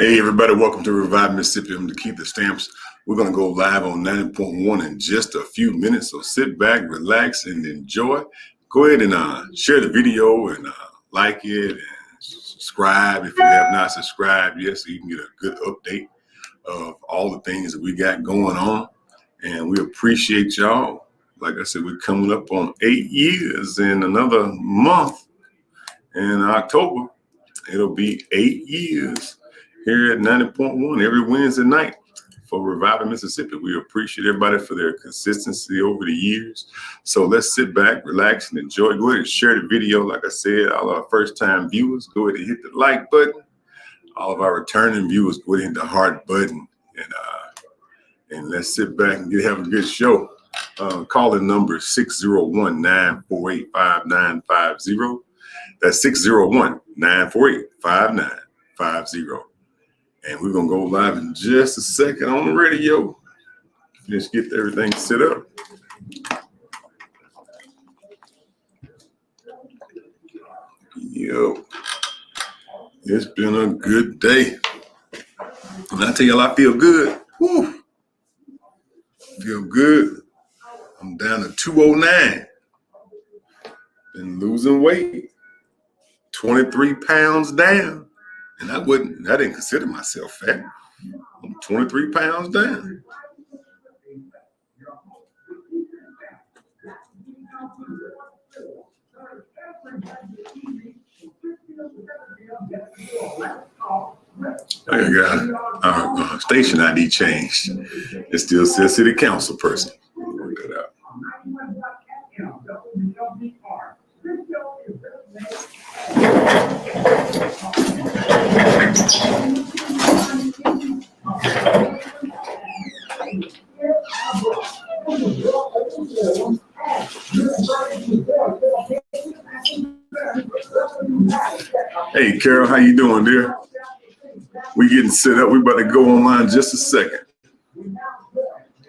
Hey everybody, welcome to Revive Mississippi. I'm DeKeither Stamps. We're going to go live on 90.1 in just a few minutes, so sit back, relax, and enjoy. Go ahead and share the video and like it and subscribe if you have not subscribed yet, so you can get a good update of all the things that we got going on. And we appreciate y'all. Like I said, we're coming up on 8 years in another month. In October, it'll be 8 years here at 90.1 every Wednesday night for Revive Mississippi. We appreciate everybody for their consistency over the years. So let's sit back, relax, and enjoy. Go ahead and share the video. Like I said, all our first-time viewers, go ahead and hit the like button. All of our returning viewers, go ahead and hit the heart button. And let's sit back and have a good show. Calling number 601-948-5950. That's 601-948-5950. And we're going to go live in just a second on the radio. Just get everything set up. Yo, it's been a good day. And I tell y'all, I feel good. Whew. Feel good. I'm down to 209. Been losing weight. 23 pounds down. And I didn't consider myself fat. I'm 23 pounds down. I got our station ID changed. It still says city council person. We'll work that out. Hey, Carol, how you doing, dear? We getting set up. We about to go online just a second.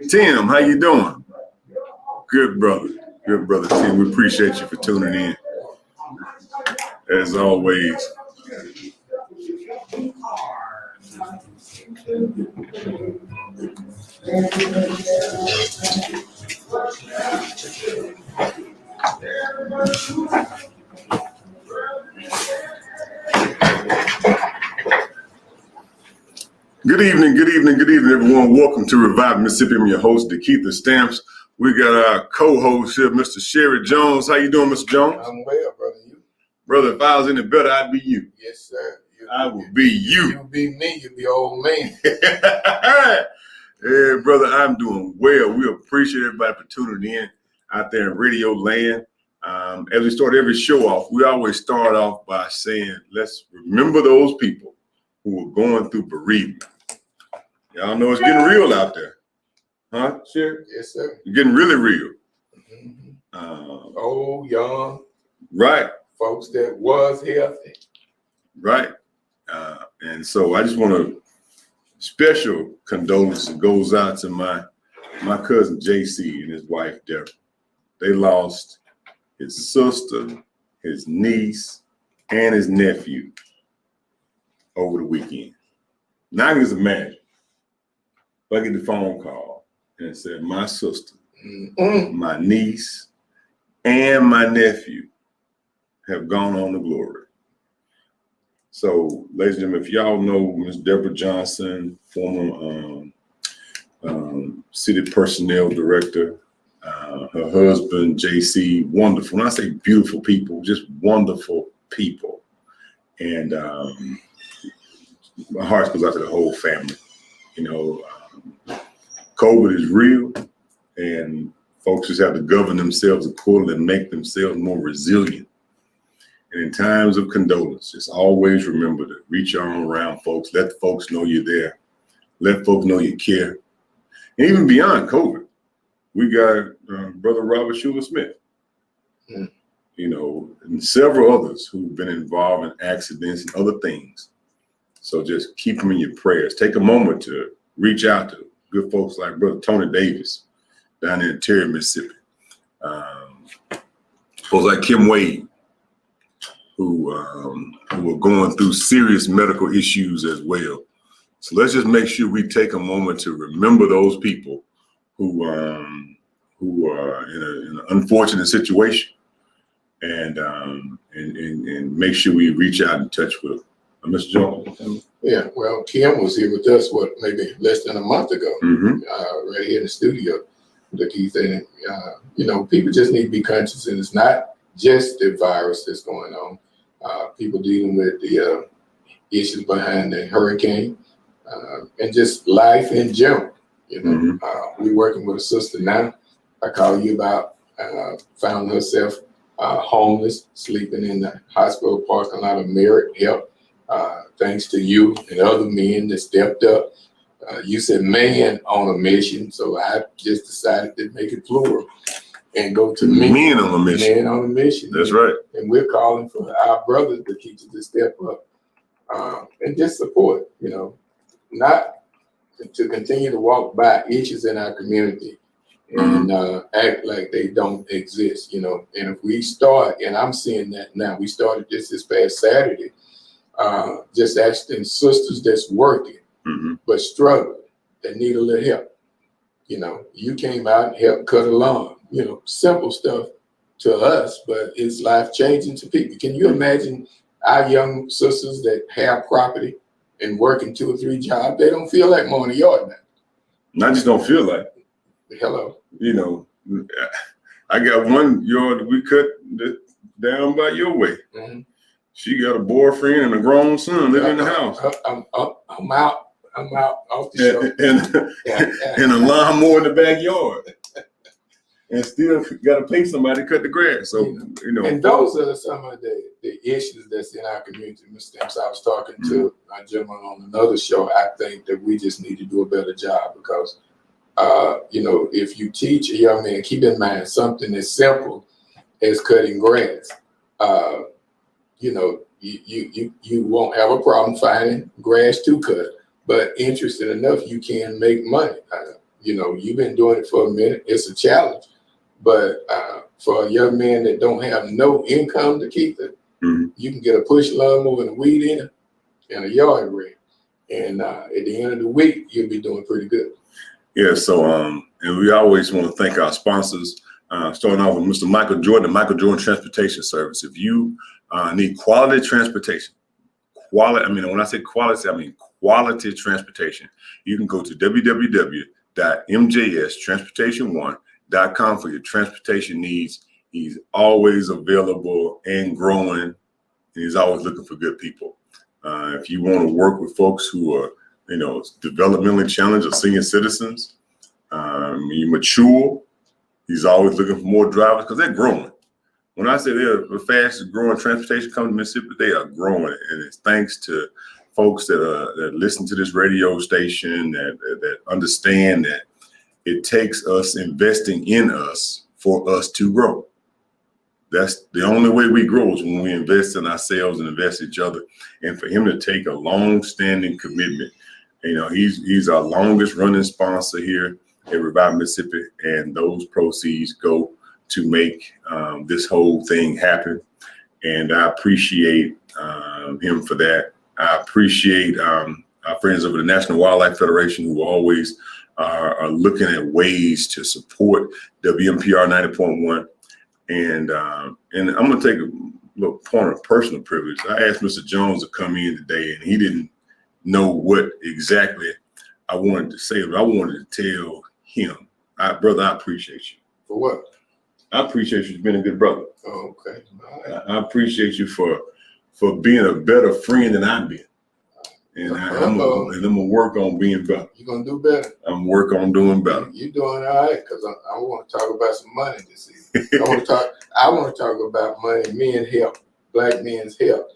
Tim, how you doing? Good, brother. Good, brother, Tim. We appreciate you for tuning in. As always. Good evening, everyone. Welcome to Revive Mississippi. I'm your host, DeKeither Stamps. We got our co-host here, Mr. Sherry Jones. How you doing, Mr. Jones? I'm well, brother. You? Brother, if I was any better, I'd be you. Yes, sir. I would be you. You be me. You be old man. Hey, brother, I'm doing well. We appreciate everybody for tuning in out there in radio land. As we start every show off, we always start off by saying, let's remember those people who are going through bereavement. Y'all know it's getting real out there. Huh, Sherry? Yes, sir. It's getting really real. Mm-hmm. Old, young. Right. Folks that was healthy. Right. And so I just want to special condolences goes out to my cousin JC and his wife Deborah. They lost his sister, his niece, and his nephew over the weekend. Now I can just imagine if I get the phone call and it said my sister, my niece, and my nephew have gone on to glory. So, ladies and gentlemen, if y'all know Miss Deborah Johnson, former city personnel director, her husband, JC, wonderful. When I say beautiful people, just wonderful people. And my heart goes out to the whole family. You know, COVID is real, and folks just have to govern themselves accordingly and make themselves more resilient. And in times of condolence, just always remember to reach your arm around folks. Let folks know you're there. Let folks know you care. And even beyond COVID, we got Brother Robert Schuler Smith, you know, and several others who've been involved in accidents and other things. So just keep them in your prayers. Take a moment to reach out to good folks like Brother Tony Davis down in Terry, Mississippi. Folks like Kim Wade, who were going through serious medical issues as well. So let's just make sure we take a moment to remember those people who are in an unfortunate situation, and make sure we reach out and touch with them. Mr. Jones. Yeah, well, Kim was here with us, maybe less than a month ago, right here in the studio. DeKeither, people just need to be conscious, and it's not just the virus that's going on. People dealing with the issues behind the hurricane, and just life in general. We're working with a sister now. I called you about, found herself homeless, sleeping in the hospital parking lot of Merit Help. Thanks to you and other men that stepped up. You said man on a mission, so I just decided to make it plural and go to men on a mission. Men on a mission. That's right. And we're calling for our brothers, the teachers, to step up and just support. Not to continue to walk by issues in our community and act like they don't exist. And if we start, and I'm seeing that now, we started this past Saturday. Just asking sisters that's working but struggling, that need a little help. You came out and helped cut a lawn. Simple stuff to us, but it's life changing to people. Can you imagine our young sisters that have property and working 2 or 3 jobs? They don't feel like mowing the yard now. I just don't feel like. Hello. I got one yard we cut down by your way. She got a boyfriend and a grown son living in the house. I'm out off the show. And a lawnmower in the backyard. And still got to pay somebody to cut the grass. So, And those are some of the issues that's in our community. Mr. Stamps, I was talking to a gentleman on another show. I think that we just need to do a better job because, if you teach a young man, keep in mind something as simple as cutting grass. You won't have a problem finding grass to cut, but interesting enough, you can make money. You've been doing it for a minute. It's a challenge, but for a young man that don't have no income to keep it, you can get a push lawnmower and a weed eater and a yard rig, and at the end of the week, you'll be doing pretty good. Yeah. So, and we always want to thank our sponsors. Starting off with Mr. Michael Jordan, the Michael Jordan Transportation Service. If you need quality transportation, when I say quality, I mean quality transportation, you can go to www.mjstransportation1.com for your transportation needs. He's always available and growing, and he's always looking for good people. If you want to work with folks who are, developmentally challenged or senior citizens, you mature, he's always looking for more drivers because they're growing. When I say they're the fastest growing transportation company in Mississippi, they are growing, and it's thanks to folks that listen to this radio station that understand that it takes us investing in us for us to grow. That's the only way we grow is when we invest in ourselves and invest in each other. And for him to take a long-standing commitment, he's our longest running sponsor here at Revive Mississippi, and those proceeds go to make this whole thing happen. And I appreciate him for that. I appreciate our friends over the National Wildlife Federation who always are looking at ways to support WMPR 90.1. And I'm going to take a little point of personal privilege. I asked Mr. Jones to come in today, and he didn't know what exactly I wanted to say, but I wanted to tell him, brother, I appreciate you. For what? I appreciate you for being a good brother. Oh, okay. All right. I appreciate you for being a better friend than I've been. And I'm gonna work on being better. You're gonna do better. I'm working on doing better. You're doing all right, because I want to talk about some money this evening. I want to talk about money, men help, Black men's help.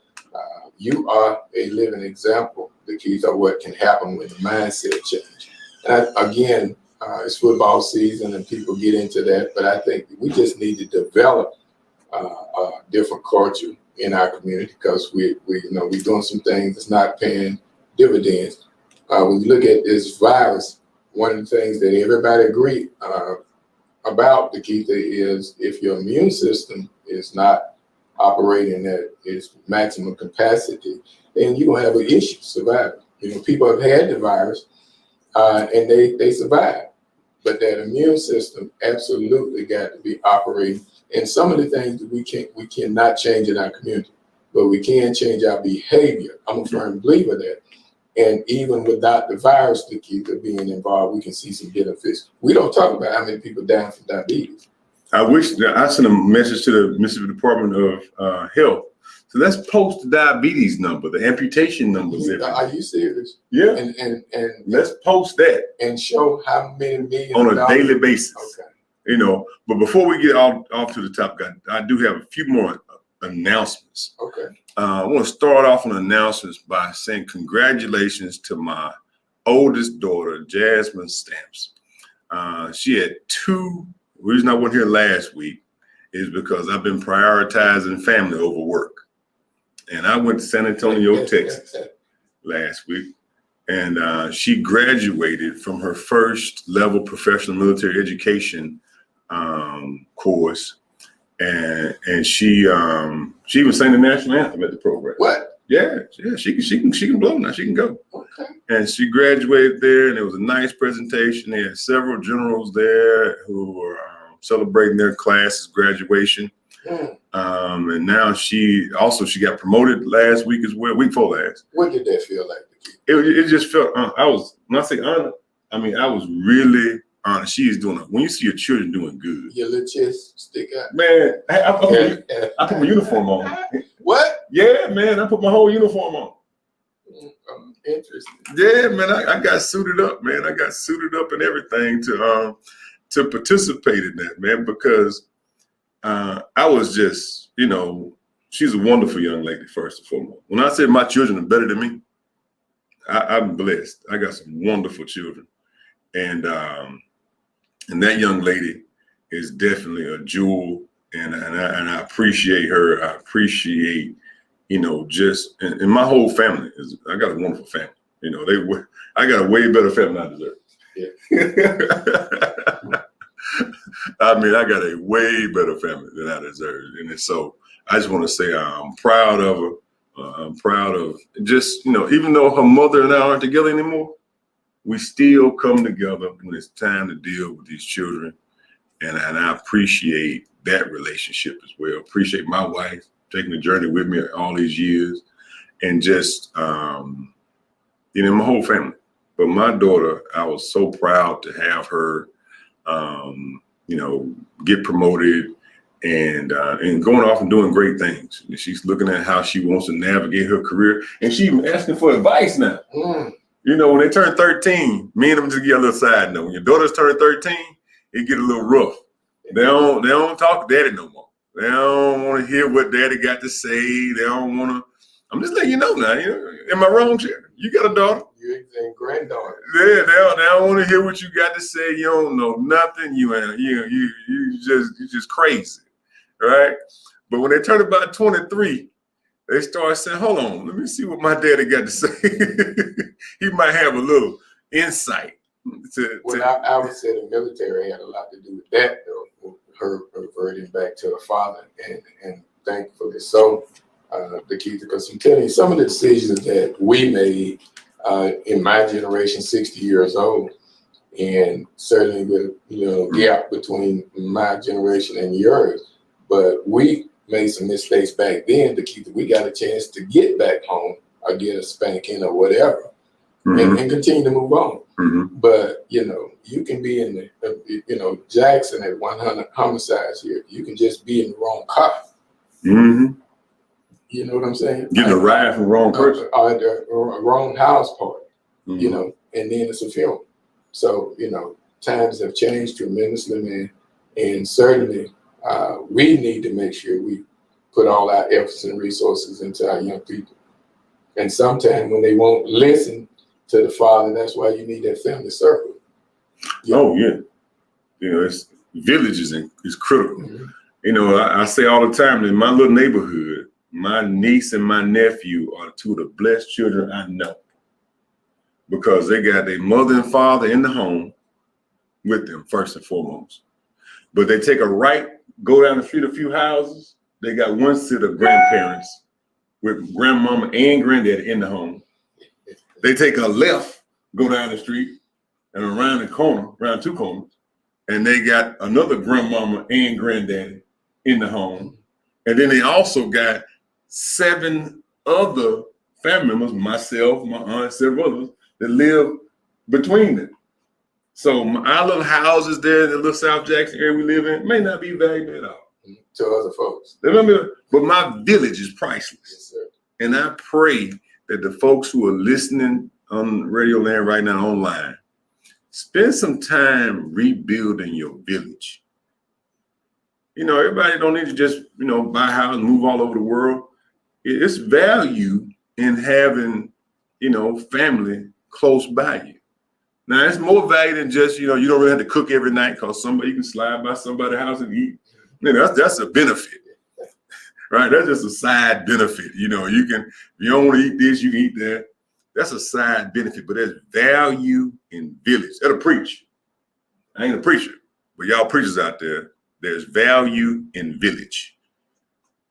You are a living example, DeKeither, of what can happen with the mindset change. And again, it's football season and people get into that, but I think we just need to develop a different culture in our community because we're doing some things that's not paying dividends. When you look at this virus, one of the things that everybody agree about, DeKeither, is if your immune system is not operating at its maximum capacity, then you're gonna have an issue surviving. People have had the virus and they survive. But that immune system absolutely got to be operating. And some of the things that we cannot change in our community, but we can change our behavior. I'm a firm believer that. And even without the virus, DeKeither, being involved, we can see some benefits. We don't talk about how many people die from diabetes. I wish that I sent a message to the Mississippi Department of Health. So let's post the diabetes number, the amputation numbers. Are you serious? Yeah. And let's post that and show how many millions on a daily basis. Okay. But before we get off to the top, I do have a few more announcements. Okay. I want to start off on announcements by saying congratulations to my oldest daughter, Jasmine Stamps. She had two. The reason I wasn't here last week is because I've been prioritizing family over work. And I went to San Antonio, Texas last week. And she graduated from her first level professional military education course. And she even sang the national anthem at the program. What? Yeah, she can blow now. She can go. Okay. And she graduated there, and it was a nice presentation. They had several generals there who were celebrating their class's graduation. And now she got promoted last week as well, week before last. What did that feel like? It just felt, when I say honored, I mean, I was really honored. She is doing it. When you see your children doing good. Your little chest stick out. Man, I put my uniform on. What? Yeah, man, I put my whole uniform on. I'm interested. Yeah, man, I got suited up, man. I got suited up and everything to participate in that, man, because I was just, she's a wonderful young lady, first and foremost. When I said my children are better than me, I'm blessed. I got some wonderful children. And that young lady is definitely a jewel, and I appreciate her. I appreciate, just and my whole family I got a wonderful family. I got a way better family than I deserve. Yeah. I mean, I got a way better family than I deserve, and so I just want to say I'm proud of her. I'm proud of just even though her mother and I aren't together anymore, we still come together when it's time to deal with these children. And I appreciate that relationship as well. Appreciate my wife taking the journey with me all these years, and just, my whole family. But my daughter, I was so proud to have her, get promoted and going off and doing great things. And she's looking at how she wants to navigate her career. And she's asking for advice now. When they turn 13, me and them just get a little side note. When your daughters turn 13, it get a little rough. They don't talk to daddy no more. They don't want to hear what daddy got to say. They don't want to. I'm just letting you know now. Am I wrong, Sharon? You got a daughter. You're a granddaughter. Yeah, they don't want to hear what you got to say. You don't know nothing. You just crazy, right? But when they turn about 23, they start saying, "Hold on, let me see what my daddy got to say." He might have a little insight. I would say the military had a lot to do with that, though, her reverting back to her father, and thankfully so, DeKeither, because I'm telling you, some of the decisions that we made in my generation, 60 years old, and certainly with gap between my generation and yours, but we made some mistakes back then, DeKeither. We got a chance to get back home or get a spanking or whatever. And continue to move on. But, you can be in the, Jackson at 100 homicides here. You can just be in the wrong car. You know what I'm saying? Getting a ride from the wrong person. Or the wrong house party, and then it's a funeral. So, times have changed tremendously, man. And certainly we need to make sure we put all our efforts and resources into our young people. And sometimes when they won't listen to the father, that's why you need that family circle. Oh yeah, it's villages is critical. I say all the time, in my little neighborhood, my niece and my nephew are two of the blessed children I know, because they got their mother and father in the home with them first and foremost. But they take a right, go down the street a few houses, they got one set of grandparents with grandmama and granddaddy in the home. They take a left, go down the street, and around the corner, around two corners, and they got another grandmama and granddaddy in the home. And then they also got 7 other family members, myself, my aunt, several others, that live between them. So our little houses there in the little South Jackson area we live in may not be valuable at all to other folks. But my village is priceless. Yes, sir. And I pray that the folks who are listening on Radio Land right now online, spend some time rebuilding your village. You know, everybody don't need to just, buy a house and move all over the world. It's value in having, family close by you. Now, it's more value than just, you don't really have to cook every night because you can slide by somebody's house and eat. That's a benefit, right? That's just a side benefit. You can, if you don't want to eat this, you can eat that. That's a side benefit, but there's value in village. That'll preach. I ain't a preacher, but y'all preachers out there, there's value in village.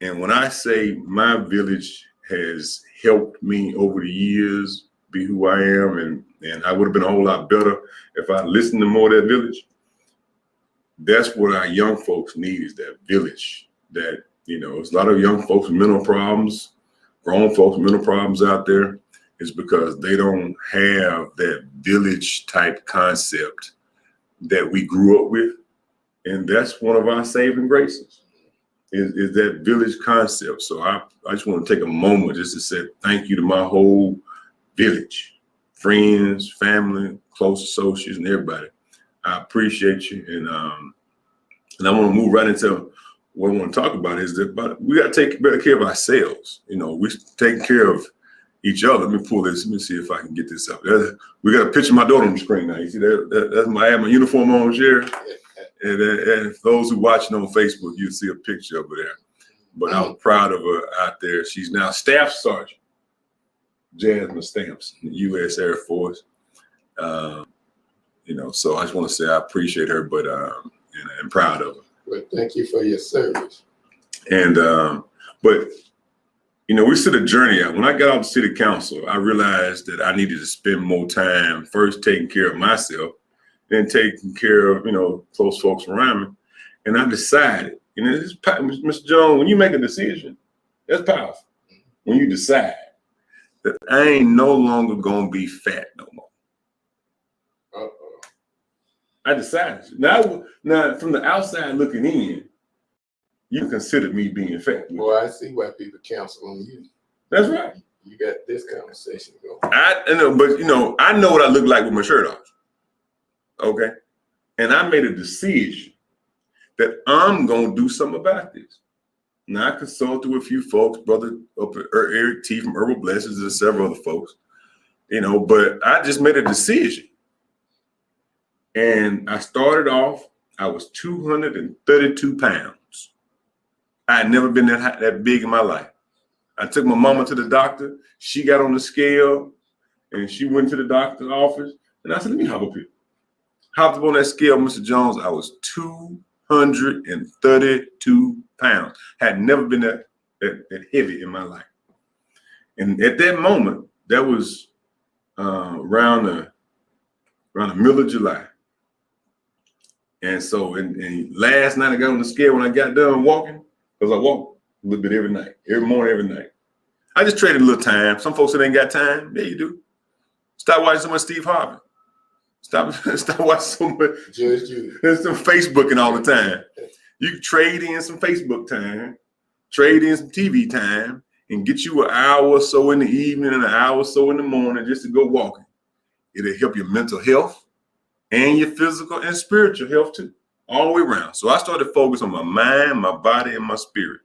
And when I say my village has helped me over the years be who I am, and I would have been a whole lot better if I listened to more of that village. That's what our young folks need, is that village. That, there's a lot of young folks with mental problems, grown folks with mental problems out there. It's because they don't have that village type concept that we grew up with. And that's one of our saving graces, is that village concept. So I just want to take a moment just to say thank you to my whole village, friends, family, close associates, and everybody. I appreciate you. And I want to move right into what I want to talk about, is that we got to take better care of ourselves. We take care of each other. Let me pull this. Let me see if I can get this up. We got a picture of my daughter on the screen now. You see that? That's I have my uniform on here. And for those who watching on Facebook, you'll see a picture of her there. But I'm proud of her out there. She's now Staff Sergeant Jasmine Stamps in the U.S. Air Force. So I just want to say I appreciate her, but and proud of her. Well, thank you for your service. And but we set a journey out. When I got out of city council, I realized that I needed to spend more time first taking care of myself, then taking care of close folks around me. And I decided, Mr. Jones, when you make a decision, that's powerful. When you decide that I ain't no longer gonna be fat no more. I decided. Now, from the outside looking in, you consider me being fat. Well, I see why people counsel on you. That's right. You got this conversation going. I know what I look like with my shirt off. Okay. And I made a decision that I'm gonna do something about this. Now, I consulted with a few folks, brother up at Eric T from Herbal Blessings and several other folks, but I just made a decision. And I started off, I was 232 pounds. I had never been that big in my life. I took my mama to the doctor. She got on the scale and she went to the doctor's office. And I said, let me hop up here. Hopped up on that scale, Mr. Jones. I was 232 pounds. Had never been that heavy in my life. And at that moment, that was around the middle of July. And so, and last night I got on the scale when I got done walking, because I walk a little bit every night, every morning, every night. I just traded a little time. Some folks that ain't got time, yeah, you do. Stop watching so much Steve Harvey. Stop watching so much some Facebooking all the time. You can trade in some Facebook time, trade in some TV time, and get you an hour or so in the evening and an hour or so in the morning just to go walking. It'll help your mental health and your physical and spiritual health too, all the way around. So I started focusing on my mind, my body, and my spirit.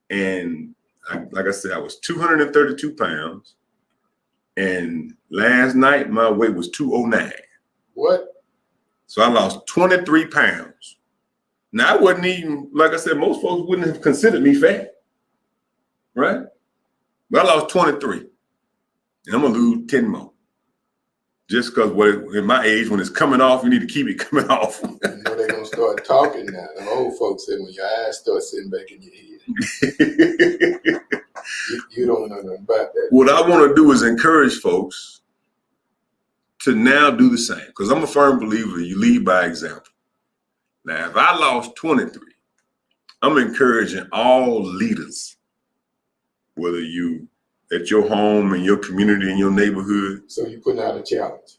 And like I said, I was 232 pounds. And last night, my weight was 209. What? So I lost 23 pounds. Now, I wasn't even, like I said, most folks wouldn't have considered me fat, right? But I lost 23. And I'm going to lose 10 more. Just because in my age, when it's coming off, you need to keep it coming off. They're going to start talking now. The old folks say when your eyes start sitting back in your head. You don't know nothing about that. What I want to do is encourage folks to now do the same, because I'm a firm believer you lead by example. Now, if I lost 23, I'm encouraging all leaders, whether you at your home, in your community, in your neighborhood. So you're putting out a challenge.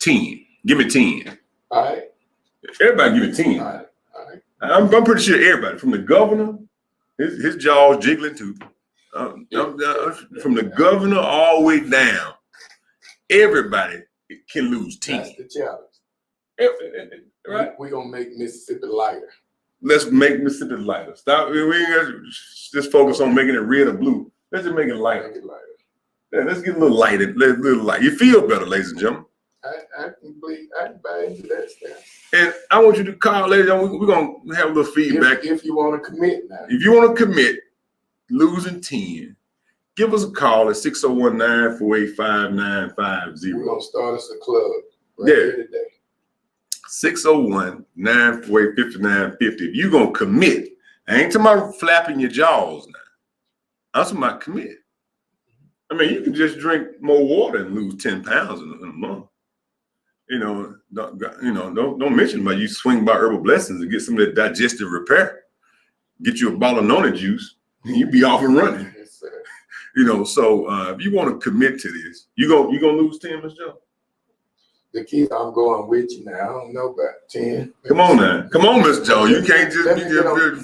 10. Give me 10. All right. Everybody give me 10. All right. All right. I'm pretty sure everybody, from the governor, his jaw's jiggling too. From the governor all the way down, everybody can lose 10. That's the challenge. Right? We're going to make Mississippi lighter. Let's make Mississippi lighter. Stop. We ain't got to just focus on making it red or blue. Let's just make it lighter. Make it lighter. Yeah, let's get a little lighted. Let's little light. You feel better, ladies and gentlemen. I can buy into that stuff. And I want you to call, ladies and gentlemen. We're going to have a little feedback. If you want to commit now. If you want to commit, losing 10, give us a call at 601-948-5950. We're going to start us a club here today. 601-948-5950. If you're going to commit, I ain't talking about flapping your jaws now. I'm talking about commit. I mean, you can just drink more water and lose 10 pounds in a month. Don't mention about you swing by Herbal Blessings and get some of that digestive repair. Get you a bottle of Nona juice, and you be off and running. Yes, sir. So if you want to commit to this, you gonna lose 10, Mr. Joe? DeKeither, I'm going with you now. I don't know about 10. Come on now. Come on, Mr. Joe. You can't just be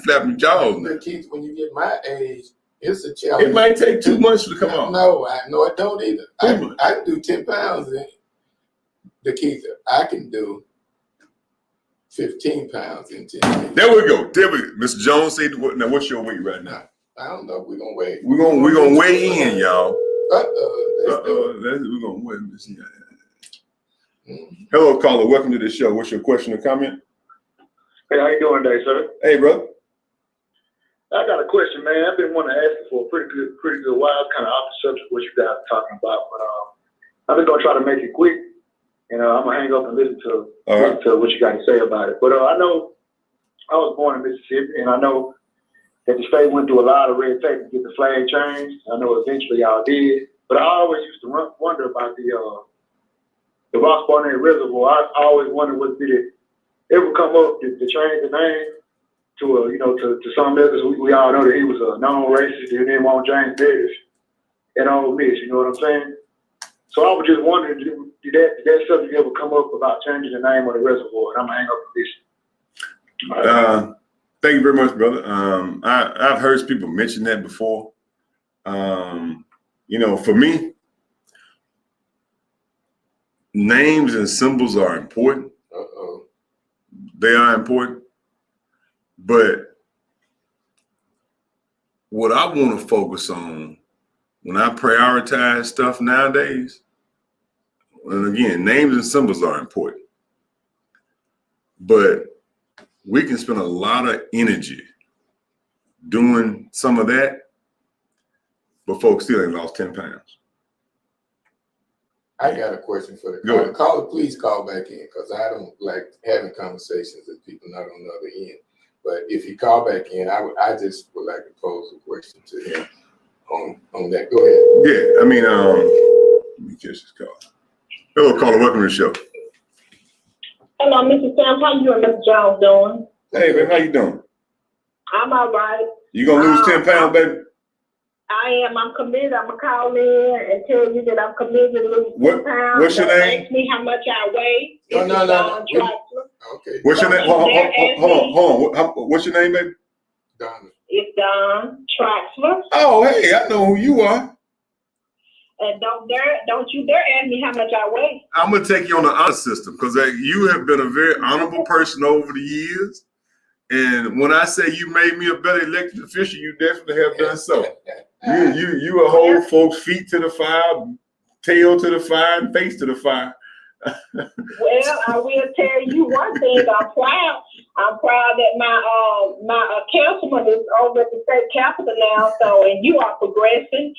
flapping jaws now. DeKeither, when you get my age, it's a challenge. It might take 2 months to come on. No, I don't either. I can do 10 pounds in DeKeither. I can do 15 pounds in 10 days. There we go. Mr. Jones said, now what's your weight right now? I don't know. We're going to weigh. We're gonna weigh in, y'all. We're gonna weigh in. Hello, caller. Welcome to the show. What's your question or comment? Hey, how you doing today, sir? Hey, brother. I got a question, man. I've been wanting to ask you for a pretty good while, kind of off the subject of what you guys are talking about, but I'm just gonna try to make it quick, and I'm gonna hang up and listen to what you got to say about it. But I know I was born in Mississippi, and I know that the state went through a lot of red tape to get the flag changed. I know eventually y'all did, but I always used to wonder about the Ross Barnett Reservoir. I always wondered, did it ever come up to change the name to to something else? We all know that he was a known racist and didn't want James Davis and Ole Miss. You know what I'm saying? So I was just wondering, did that subject ever come up about changing the name of the reservoir? And I'm gonna hang up this. Thank you very much, brother. I've heard people mention that before. For me, names and symbols are important. They are important. But what I want to focus on when I prioritize stuff nowadays, and again, names and symbols are important, but we can spend a lot of energy doing some of that, but folks still ain't lost 10 pounds. I got a question for the caller. Caller, please call back in, because I don't like having conversations with people not on the other end. But if you call back in, I just would like to pose a question to him on that. Go ahead. Yeah, let me catch this call. Hello, caller. Welcome to the show. Hello, Mr. Sam. How you and Mr. Jones doing? Hey, baby, how you doing? I'm all right. You gonna lose 10 pounds, baby? I am. I'm committed. I'm gonna call in and tell you that I'm committed to lose 10 pounds. What's your name? Ask me how much I weigh. No. Okay. What's your name? Hold on. What's your name, baby? Donna. It's Don Traxler. Oh, hey, I know who you are. And don't you dare ask me how much I weigh. I'm gonna take you on the honor system, because you have been a very honorable person over the years. And when I say you made me a better elected official, you definitely have done so. You hold folks' feet to the fire, tail to the fire, and face to the fire. Well, I will tell you one thing. I'm proud. I'm proud that my councilman is over at the state capitol now. So, and you are progressing.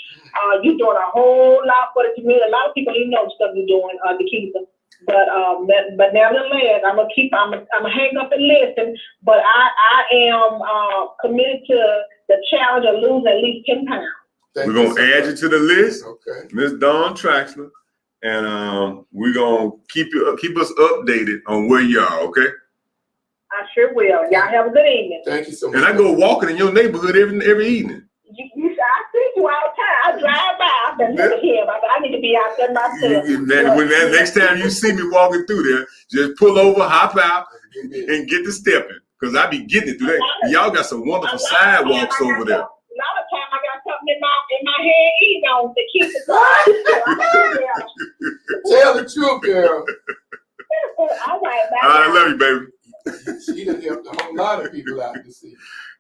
You're doing a whole lot for the community. A lot of people didn't know the stuff you're doing, DeKeither. But nevertheless, I'm gonna hang up and listen. But I am committed to the challenge of losing at least 10 pounds. We're gonna add you to the list, okay, Miss Dawn Traxler, and we're gonna keep us updated on where you are. Okay. I sure will. Y'all have a good evening. Thank you so much. And I go walking in your neighborhood every evening. I see you all the time. I drive by. I said, look at him. I need to be out there myself. Next time you see me walking through there, just pull over, hop out, and get to stepping. Because I be getting it through there. Y'all got some wonderful sidewalks over there. A lot of time I got something in my head, to keep it going. Tell the truth, girl. All right, I love you, baby. She done helped a whole lot of people out this season.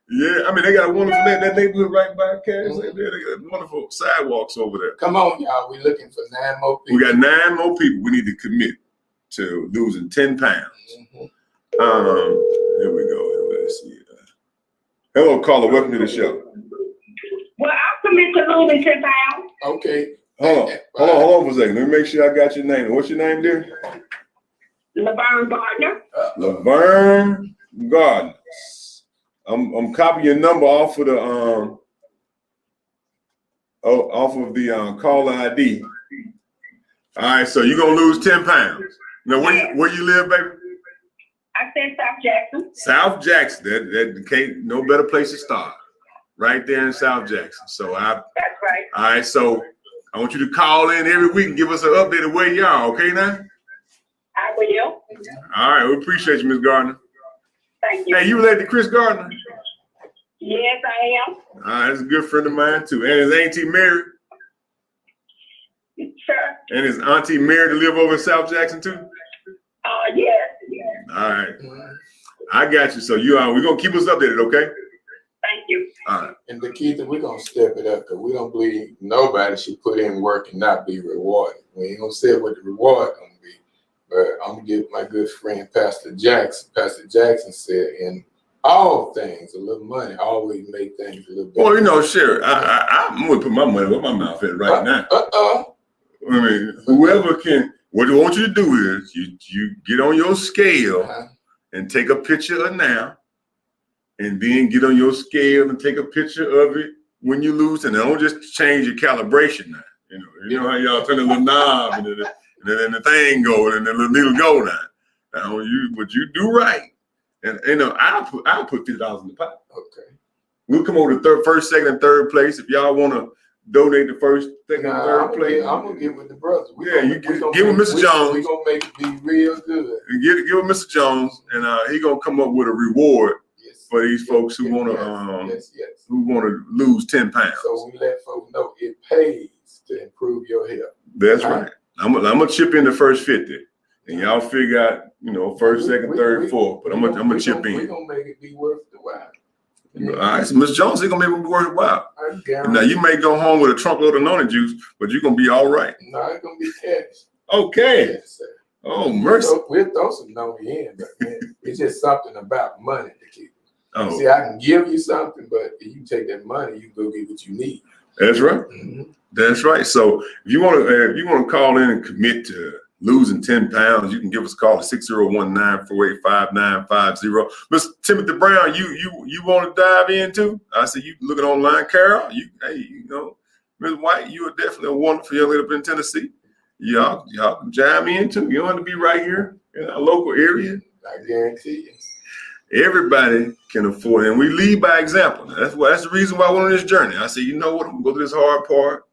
Yeah, I mean, they got a wonderful that neighborhood right by Cass. They got wonderful sidewalks over there. Come on, y'all. We're looking for 9 more people. We got 9 more people we need to commit to losing 10 pounds. Here we go. Let's see. Hello, caller. Welcome to the show. Well, I'm committed to losing 10 pounds. Okay. Hold on for a second. Let me make sure I got your name. What's your name, dear? Laverne Gardner. Laverne Gardner. I'm copying your number off of the caller ID. All right, so you're gonna lose 10 pounds. Now, where you live, baby? I said South Jackson. South Jackson. That can't no better place to start. Right there in South Jackson. So That's right. all right, so I want you to call in every week and give us an update of where you are, okay now? I will. All right, we appreciate you, Miss Gardner. Thank you. Hey, you related to Chris Gardner? Yes, I am. All right, that's a good friend of mine too. And his auntie married? Sure. And his auntie married to live over in South Jackson too? Yes. All right. I got you. So we're gonna keep us updated, okay? Thank you. All right. And DeKeither, we're going to step it up because we don't believe nobody should put in work and not be rewarded. We ain't going to say what the reward going to be. But I'm going to give my good friend, Pastor Jackson. Pastor Jackson said, in all things, a little money always make things a little better. Well, Sherry, I'm going to put my money where my mouth is right now. I mean, whoever can, what I want you to do is you get on your scale and take a picture of now. And then get on your scale and take a picture of it when you lose. And don't just change your calibration now. You know how y'all turn the little knob and then the thing go and then the needle go now. But you do right. And I'll put $50 in the pot. Okay. We'll come over to first, second, and third place. If y'all want to donate the first, second, and third place. I'm gonna get with the brothers. You give with Mr. Jones. We're gonna make it be real good. And give with Mr. Jones, and he gonna come up with a reward for these folks who want to lose 10 pounds. So we let folks know it pays to improve your health. That's right. I'm gonna chip in the first 50, and y'all figure out, first, second, third, fourth. But I'm gonna chip in. We're gonna make it be worth the while. All right, so Mr. Jones, he's gonna make it worth a while. Now you may go home with a trunk load of noni juice, but you're gonna be all right. No, it's gonna be cash. Okay. Yes, sir. Oh, mercy. We'll throw some noni in, but man, it's just something about money to keep. Oh. See, I can give you something, but if you take that money, you can go get what you need. That's right. That's right. So if you want to call in and commit to losing 10 pounds, you can give us a call at 601-948-5950. Mr. Timothy Brown, you want to dive in too? I see you looking online, Carol. Ms. White, you are definitely a wonderful young lady up in Tennessee. Y'all can chime in too. You don't have to be right here in our local area. I guarantee you. Everybody can afford it, and we lead by example. That's the reason why I went on this journey. I said, you know what, I'm gonna go through this hard part,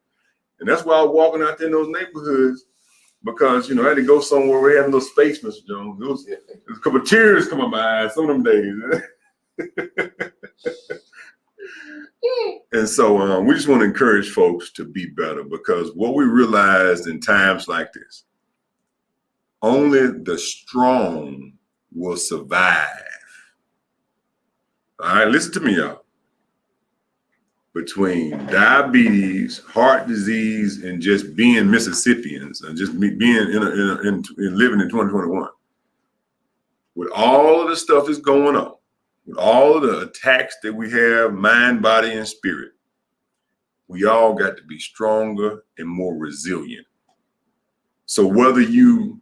and that's why I was walking out there in those neighborhoods because I had to go somewhere where we had no space, Mr. Jones. There was a couple of tears come in my eyes some of them days. And so we just want to encourage folks to be better because what we realized in times like this, only the strong will survive. All right, listen to me, y'all. Between diabetes, heart disease, and just being Mississippians, and just being in living in 2021, with all of the stuff that's going on, with all of the attacks that we have, mind, body, and spirit, we all got to be stronger and more resilient. So whether you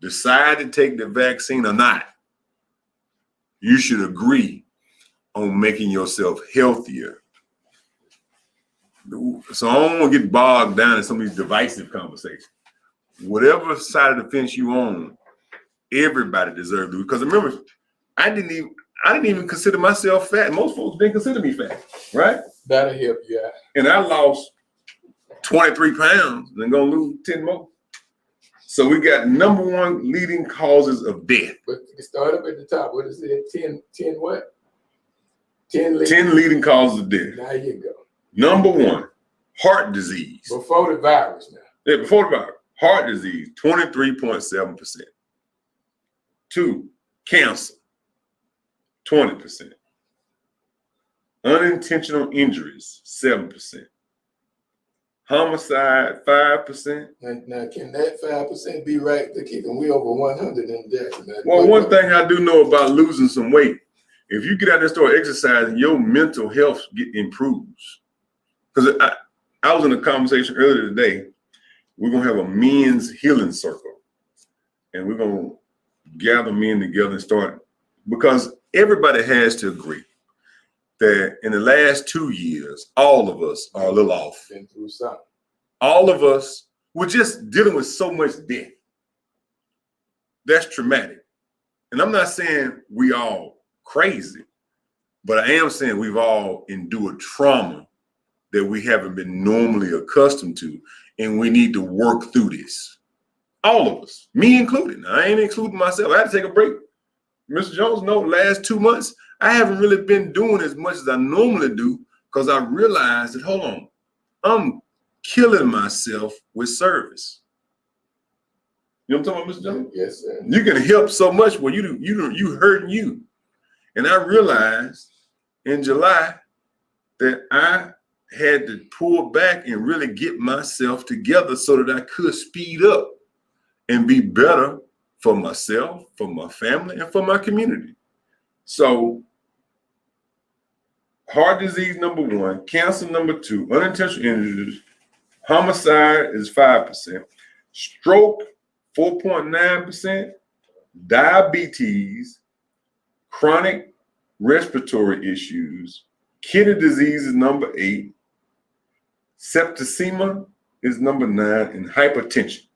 decide to take the vaccine or not, you should agree on making yourself healthier. So I don't want to get bogged down in some of these divisive conversations. Whatever side of the fence you on, everybody deserves to. Because remember, I didn't even consider myself fat. Most folks didn't consider me fat, right? That'll help you out. And I lost 23 pounds and gonna lose 10 more. So we got number one leading causes of death. But you start up at the top. What is it? 10 what? 10 leading causes of death. There you go. Number one, heart disease. Before the virus now. Yeah, before the virus. Heart disease, 23.7%. 2, cancer, 20%. Unintentional injuries, 7%. Homicide, 5%. Now, can that 5% be right to keep them? We over 100 in Jackson. Well, one thing I do know about losing some weight, if you get out there and start exercising, your mental health improves. Because I was in a conversation earlier today. We're going to have a men's healing circle. And we're going to gather men together and start, because everybody has to agree that in the last 2 years, all of us are a little off. Been through something. All of us, we're just dealing with so much death. That's traumatic. And I'm not saying we all crazy, but I am saying we've all endured trauma that we haven't been normally accustomed to, and we need to work through this. All of us, me included. I ain't including myself. I had to take a break. Mr. Jones, no, last 2 months, I haven't really been doing as much as I normally do because I realized that, hold on, I'm killing myself with service. You know what I'm talking about, Mr. Jones? Yes, sir. You can help so much when you hurting you. And I realized in July that I had to pull back and really get myself together so that I could speed up and be better for myself, for my family, and for my community. So heart disease, number one, cancer, number 2, unintentional injuries, homicide is 5%, stroke, 4.9%, diabetes, chronic respiratory issues, kidney disease is number 8, septicemia is number 9, and hypertension.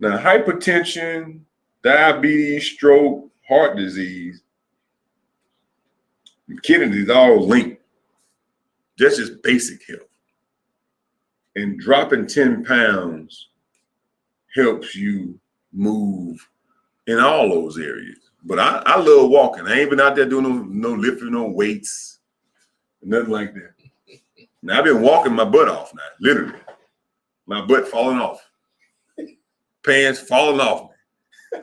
Now, hypertension, diabetes, stroke, heart disease, and kidney disease all linked. That's just basic health. And dropping 10 pounds helps you move in all those areas. But I love walking. I ain't been out there doing no lifting, no weights, nothing like that. Now, I've been walking my butt off now, literally. My butt falling off. Pants falling off me.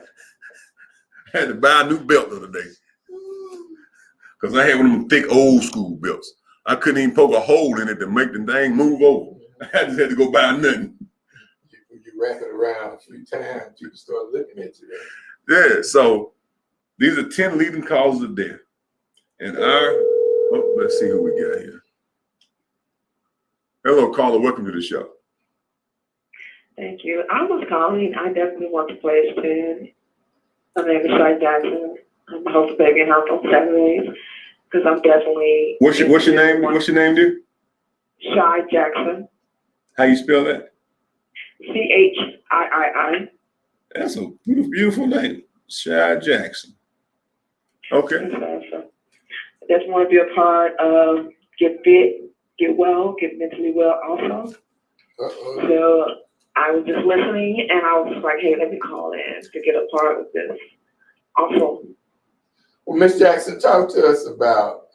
I had to buy a new belt the other day because I had one of them thick old school belts. I couldn't even poke a hole in it to make the thing move over. I just had to go buy nothing. You wrap it around a few times, people start looking at you. Yeah, so these are 10 leading causes of death. And let's see who we got here. Hello, caller. Welcome to the show. Thank you. I was calling. I definitely want to play a spin. My name is Shai Jackson. I'm the host of Baby House on Saturdays because I'm definitely. What's your name? What's your name, dude? Shai Jackson. How you spell that? CHIII. That's a beautiful name, Shai Jackson. Okay. I just want to be a part of Get Fit, Get Well, Get Mentally Well also. So I was just listening and I was like, hey, let me call in to get a part of this. Awesome. Well, Ms. Jackson, talk to us about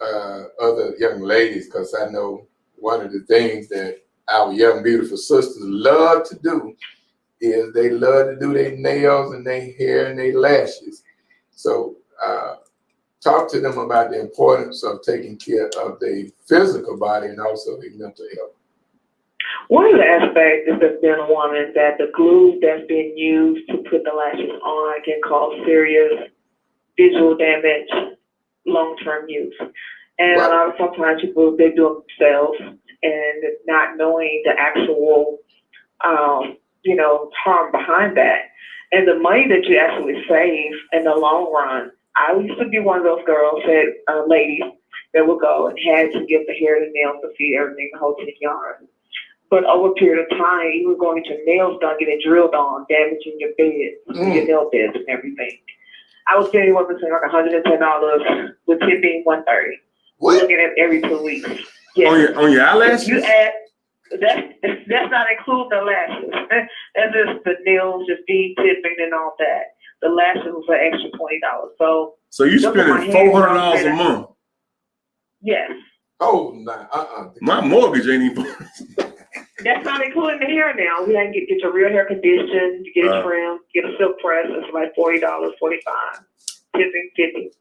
other young ladies, because I know one of the things that our young, beautiful sisters love to do is they love to do their nails and their hair and their lashes. So talk to them about the importance of taking care of their physical body and also their mental health. One of the aspects is there's been a woman that the glue that's been used to put the lashes on can cause serious visual damage, long-term use. And a lot of sometimes people, they do it themselves and not knowing the actual, harm behind that. And the money that you actually save in the long run, I used to be one of those girls that, ladies that would go and had to give the hair, the nails, the feet, everything, the whole 10 yards. But over a period of time, you were going to nails done, getting drilled on, damaging your bed, your nail beds and everything. I was getting anywhere between like $110 with tipping $130. What? Looking at every 2 weeks. Yes. On your eyelashes? You add that's not including the lashes. That's just the nails, just bead tipping and all that. The lashes was an extra $20. So you spending $400 a month? Yes. Oh, nah, My mortgage ain't even. That's not including the hair now. We had to get your real hair conditioned, you get a trim, get a silk press. It's like $40, $45, tipping $50,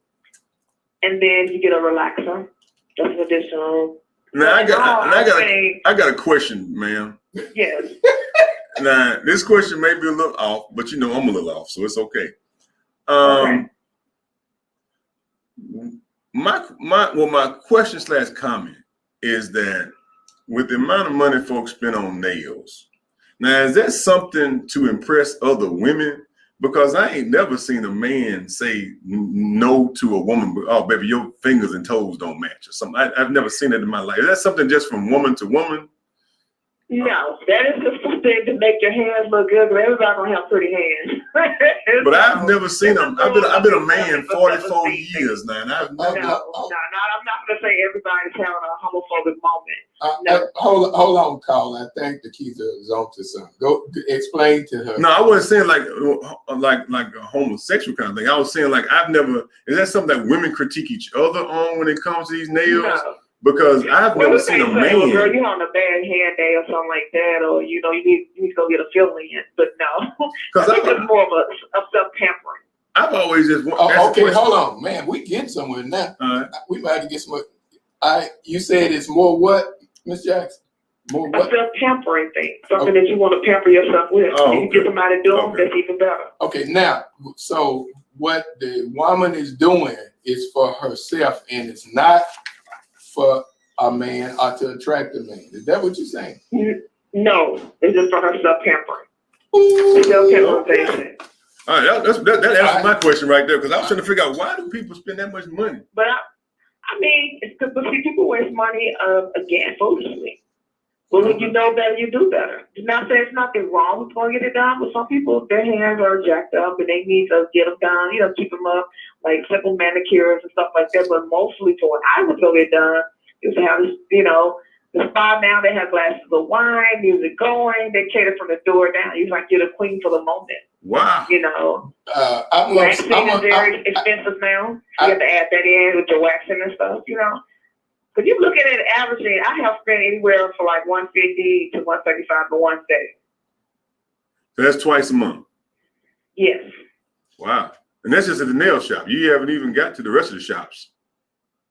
and then you get a relaxer. That's an additional. Now I got a question, ma'am. Yes. Now this question may be a little off, but you know I'm a little off, so it's okay. Okay. My question / comment is that with the amount of money folks spend on nails, now is that something to impress other women? Because I ain't never seen a man say no to a woman. Oh, baby, your fingers and toes don't match or something. I've never seen it in my life. Is that something just from woman to woman? No, that is just something to make your hands look good, but everybody don't have pretty hands. But I've never seen them. I've been a man 44 years now, and I've never. No, I'm not going to say everybody's having a homophobic moment. Hold on, Carl. I think DeKeither is on to something. Go explain to her. No, I wasn't saying like a homosexual kind of thing. I was saying like I've never. Is that something that women critique each other on when it comes to these nails? No. Because I've never seen a man. Well, girl, you're on a bad hair day or something like that, or you need to go get a fill-in. But no, I think it's more of a self-pampering. I've always just. Okay, hold on, man. We getting somewhere now. We might have to get some. You said it's more what, Miss Jackson? More what? A self-pampering thing, something that you want to pamper yourself with. If you get somebody to do them, that's even better. Okay, now, so what the woman is doing is for herself, and it's not for a man or to attract a man. Is that what you're saying? No, it's just for her self-pampering. Self-pampering. All right, that answers my question right there, because I was trying to figure out why do people spend that much money? But I mean, it's because people waste money again foolishly. But when you know better, you do better. Not saying it's nothing wrong with going to get it done, but some people, their hands are jacked up and they need to get them done, keep them up, like simple manicures and stuff like that. But mostly for when I would go get done, you used to have this, the spa now, they have glasses of wine, music going, they cater from the door down. You like you're the queen for the moment. Wow. Waxing is very expensive now. You have to add that in with your waxing and stuff, But you're looking at averaging, I have spent anywhere from like $150 to $135 for one day. So that's twice a month? Yes. Wow. And that's just at the nail shop. You haven't even got to the rest of the shops.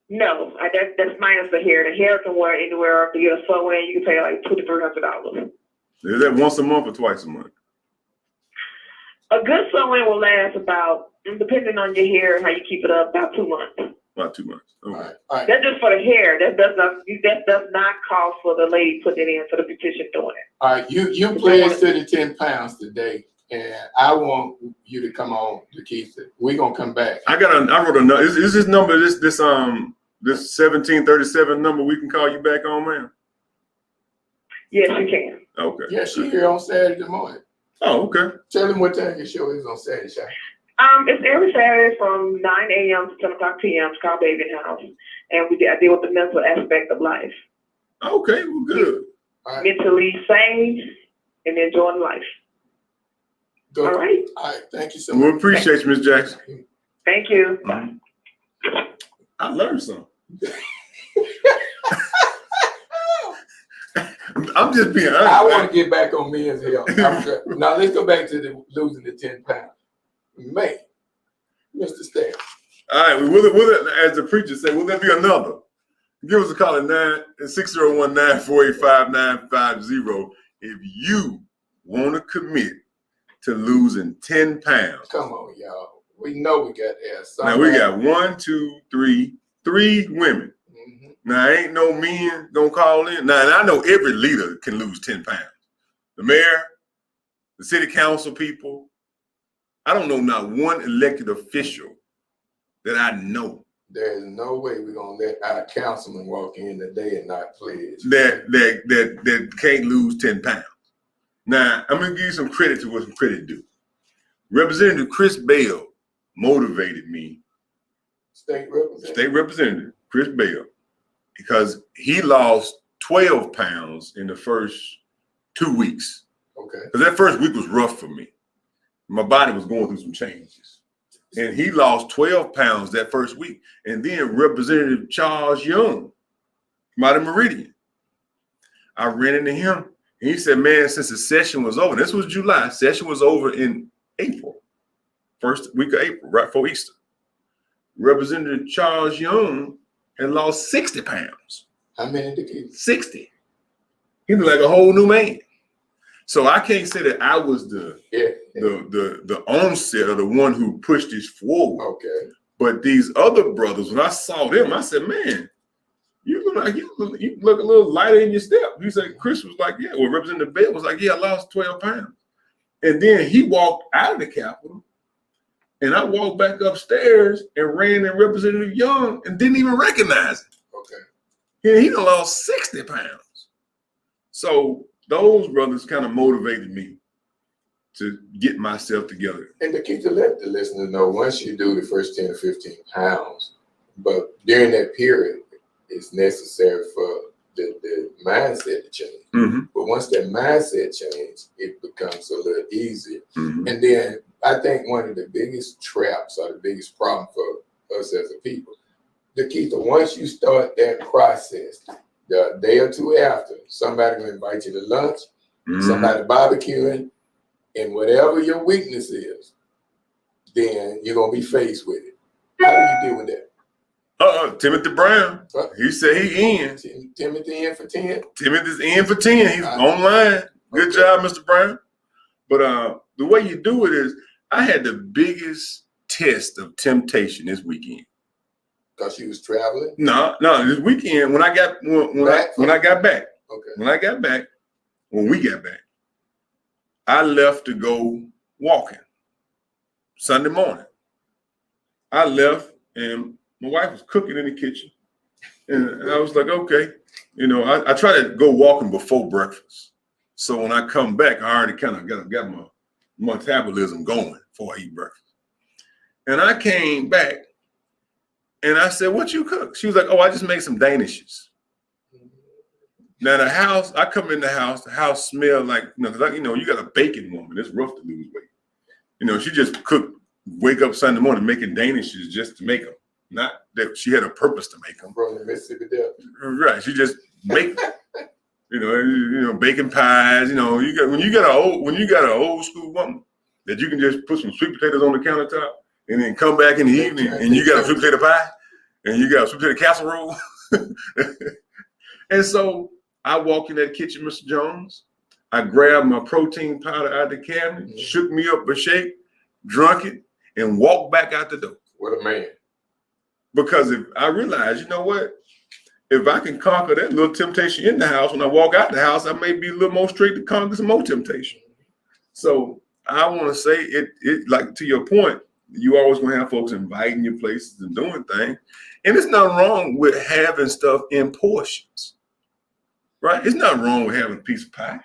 No, that's minus the hair. The hair can wear anywhere. To get a sew-in, you can pay like $200 to $300. Is that once a month or twice a month? A good sew-in will last about, depending on your hair and how you keep it up, about 2 months. About 2 months. Okay. All right. That's just for the hair. That does not cost for the lady putting it in, for the beautician doing it. All right, you pledged to the 10 pounds today, and I want you to come on, DeKeither. We're gonna come back. I wrote a number. Is this number this 1737 number we can call you back on, man? Yes, you can. Okay. Yeah, she's here on Saturday morning. Oh, okay. Tell them what time your show is on Saturday, Shay. It's every Saturday from 9 a.m. to 10 o'clock p.m. It's called Baby House. And I deal with the mental aspect of life. Okay, well, good. All right. Mentally sane and enjoying life. Good. All right. All right, thank you so much. We appreciate you, Ms. Jackson. Thank you. Mm-hmm. I learned something. I'm just being honest. I want to get back on men's health. Now let's go back to losing the 10 pounds. Man, Mr. Stamps. All right, will it, as the preacher said, will there be another? Give us a call at 601-948-5950 if you want to commit to losing 10 pounds. Come on, y'all. We know we got ass. Now we got 3 women. Mm-hmm. Now ain't no men gonna call in. Now, and I know every leader can lose 10 pounds. The mayor, the city council people, I don't know not one elected official that I know There is no way we're gonna let our councilman walk in today and not pledge. that can't lose 10 pounds. Now, I'm gonna give you some credit to what some credit due. Representative Chris Bell motivated me, State representative. State Representative Chris Bell, because he lost 12 pounds in the first 2 weeks. Okay. Because that first week was rough for me. My body was going through some changes. And he lost 12 pounds that first week. And then Representative Charles Young from out of Meridian, I ran into him. And he said, man, since the session was over, this was July, session was over in April, first week of April, right before Easter. Representative Charles Young had lost 60 pounds. How many DeKeither? 60. He looked like a whole new man. So I can't say that I was the onset or the one who pushed this forward. Okay. But these other brothers, when I saw them, I said, man, you look a little lighter in your step. He said, Chris was like, yeah. Well, Representative Bell was like, yeah, I lost 12 pounds. And then he walked out of the Capitol, and I walked back upstairs and ran in Representative Young and didn't even recognize him. Okay. And he done lost 60 pounds. So those brothers kind of motivated me to get myself together. And DeKeither, let the listener know, once you do the first 10 or 15 pounds, but during that period, it's necessary for the mindset to change. Mm-hmm. But once that mindset changes, it becomes a little easier. Mm-hmm. And then I think one of the biggest traps or the biggest problem for us as a people, DeKeither, once you start that process, the day or two after, somebody will invite you to lunch, Mm-hmm. somebody barbecuing, and whatever your weakness is, then you're going to be faced with it. How do you deal with that? Timothy Brown, he said he in. Timothy in for 10? Timothy's in for 10. He's online. Good Okay. job, Mr. Brown. But the way you do it is, I had the biggest test of temptation this weekend. Because you was traveling? No, this weekend when I got back. Okay. When we got back, I left to go walking Sunday morning. I left and my wife was cooking in the kitchen. And I was like, okay, I try to go walking before breakfast. So when I come back, I already kind of got my metabolism going before I eat breakfast. And I came back and I said, what you cook? She was like, oh, I just made some Danishes. Now the house, I come in the house smelled like, because you got a baking woman. It's rough to lose weight. She just cooked, wake up Sunday morning making Danishes just to make them. Not that she had a purpose to make them. From the Mississippi Delta. Right. She just make baking pies. When you got an old school woman that you can just put some sweet potatoes on the countertop and then come back in the evening and you got a sweet potato pie and you got a sweet potato casserole. And so I walk in that kitchen, Mr. Jones. I grabbed my protein powder out of the cabinet, shook me up a shake, drunk it, and walked back out the door. What a man. Because if I realized, you know what? If I can conquer that little temptation in the house, when I walk out the house, I may be a little more straight to conquer some more temptation. So I want to say it like to your point, you always gonna have folks inviting you places and doing things. And it's not wrong with having stuff in portions, right? It's not wrong with having a piece of pie.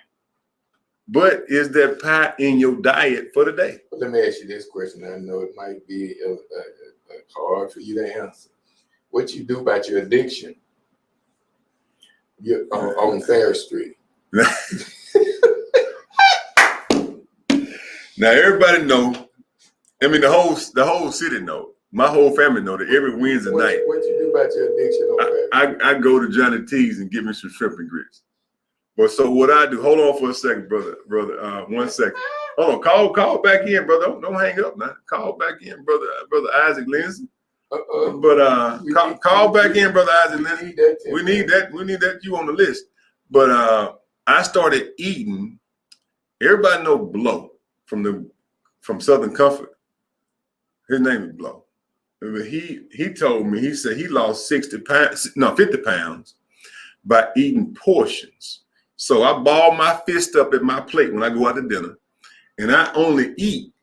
But is that pie in your diet for the day? But let me ask you this question. I know it might be hard for you to answer. What you do about your addiction? You're on Fair Street. Now everybody know. I mean, the whole city know. My whole family know that every Wednesday night. What you do about your addiction on Fair Street? I go to Johnny T's and get me some shrimp and grits. But so what I do? Hold on for a second, brother. 1 second. Hold on. Call back in, brother. Don't hang up now. Call back in, brother Isaac Lindsay. But call back in, brother Isaac Lindsay. We need that. We need that. You on the list. But I started eating. Everybody know Blow from Southern Comfort. His name is Blow. He told me, he said he lost 50 pounds by eating portions. So I ball my fist up at my plate when I go out to dinner, and I only eat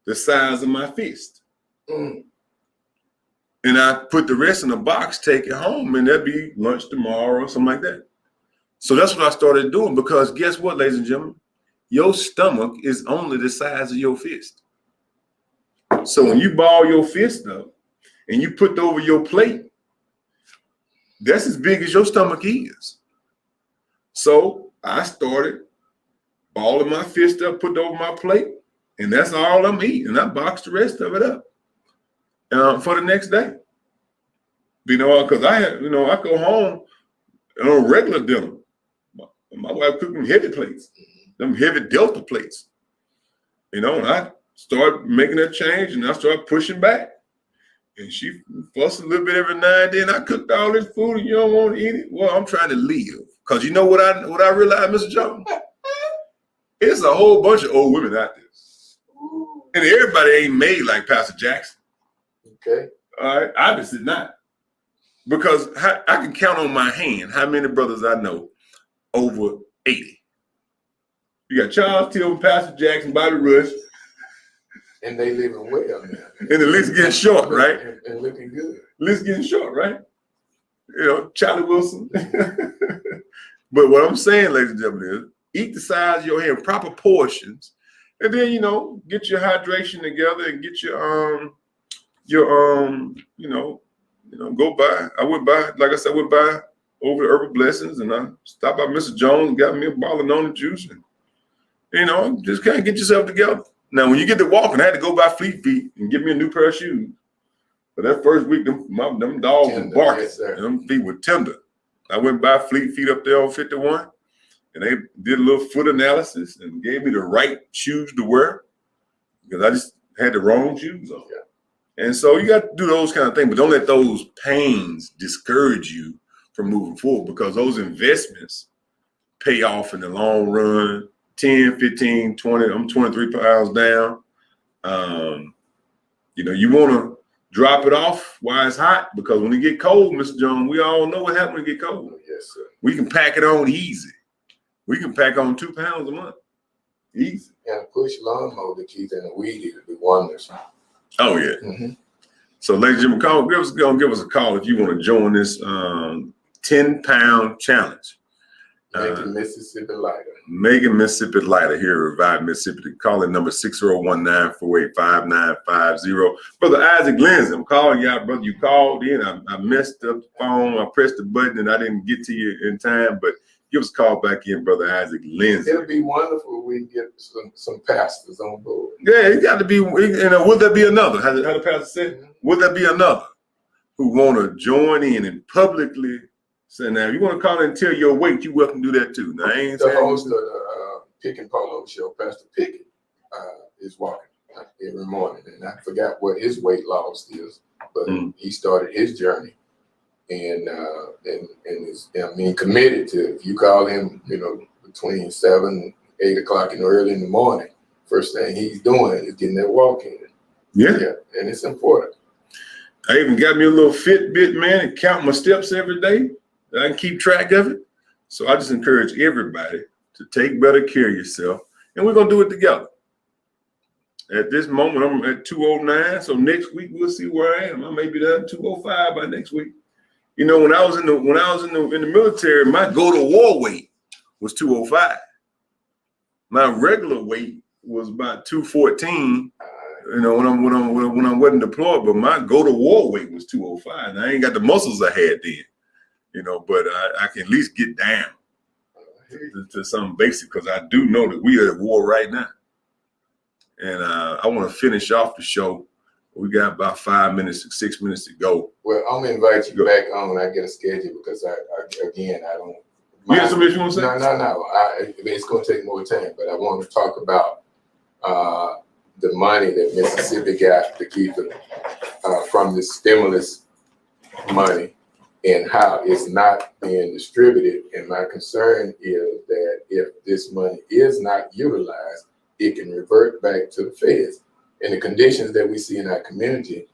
the size of my fist. Mm. And I put the rest in a box, take it home, and that'd be lunch tomorrow or something like that. So that's what I started doing, because guess what, ladies and gentlemen? Your stomach is only the size of your fist. So when you ball your fist up and you put it over your plate, that's as big as your stomach is. So I started balling my fist up, put it over my plate, and that's all I'm eating. And I boxed the rest of it up for the next day. Because I go home on a regular dinner. My wife cooked them heavy plates, them heavy Delta plates. And I started making that change, and I started pushing back. And she fussed a little bit every now and then. I cooked all this food and you don't want to eat it? Well, I'm trying to live. Because you know what I realized, Mr. Jones? It's a whole bunch of old women out there. And everybody ain't made like Pastor Jackson. Okay. All right, obviously not. Because I can count on my hand how many brothers I know over 80. You got Charles Tillman, Pastor Jackson, Bobby Rush. And they living well now. And the list getting short, right? And looking good. List getting short, right? Charlie Wilson. But what I'm saying, ladies and gentlemen, is eat the size of your hand, proper portions, and then get your hydration together and get your go by. I went by, like I said, over the Herbal Blessings, and I stopped by Mr. Jones and got me a bottle of Nona juice, and just kind of get yourself together. Now, when you get to walking, I had to go by Fleet Feet and get me a new pair of shoes. But that first week, them dogs were barking, and them feet were tender. I went by Fleet Feet up there on 51, and they did a little foot analysis and gave me the right shoes to wear, because I just had the wrong shoes on. Yeah. And so you got to do those kind of things, but don't let those pains discourage you from moving forward, because those investments pay off in the long run. 10, 15, 20, I'm 23 pounds down. You want to drop it off while it's hot, because when it get cold, Mr. Jones, we all know what happens when it get cold. Yes, sir. We can pack it on easy. We can pack on 2 pounds a month. Easy. And a push lawnmower, DeKeither, and a weed eater do wonders. Oh, yeah. Mm-hmm. So, ladies and gentlemen, give us a call if you want to join this 10-pound challenge. Making Mississippi lighter. Making Mississippi lighter here at Revive Mississippi. Call in number 601-948-5950. Brother Isaac Lindsay, I'm calling you out, brother. You called in. I messed up the phone. I pressed the button and I didn't get to you in time, but give us a call back in, Brother Isaac Lindsay. It'll be wonderful if we can get some pastors on board. Yeah, it got to be, would there be another? How the pastor said, would there be another who want to join in and publicly say, now, if you want to call in and tell your weight, you're welcome to do that too. Now, I ain't the host of the Pick and Polo show, Pastor Pickett, is walking every morning. And I forgot what his weight loss is, but he started his journey. And is committed to, if you call him, between 7 and 8 o'clock early in the morning, first thing he's doing is getting that walk in. Yeah. And it's important. I even got me a little Fitbit, man, and count my steps every day. I can keep track of it. So I just encourage everybody to take better care of yourself, and we're going to do it together. At this moment, I'm at 209, so next week we'll see where I am. I may be down 205 by next week. When I was in the military, my go-to-war weight was 205. My regular weight was about 214. When I wasn't deployed, but my go-to-war weight was 205. And I ain't got the muscles I had then, but I can at least get down to something basic, because I do know that we are at war right now. And I want to finish off the show. We got about 6 minutes to go. Well, I'm gonna invite you back on when I get a schedule, because I don't. You have something you want to say? No. It's gonna take more time, but I want to talk about the money that Mississippi got to keep it from the stimulus money and how it's not being distributed. And my concern is that if this money is not utilized, it can revert back to the feds. And the conditions that we see in our community,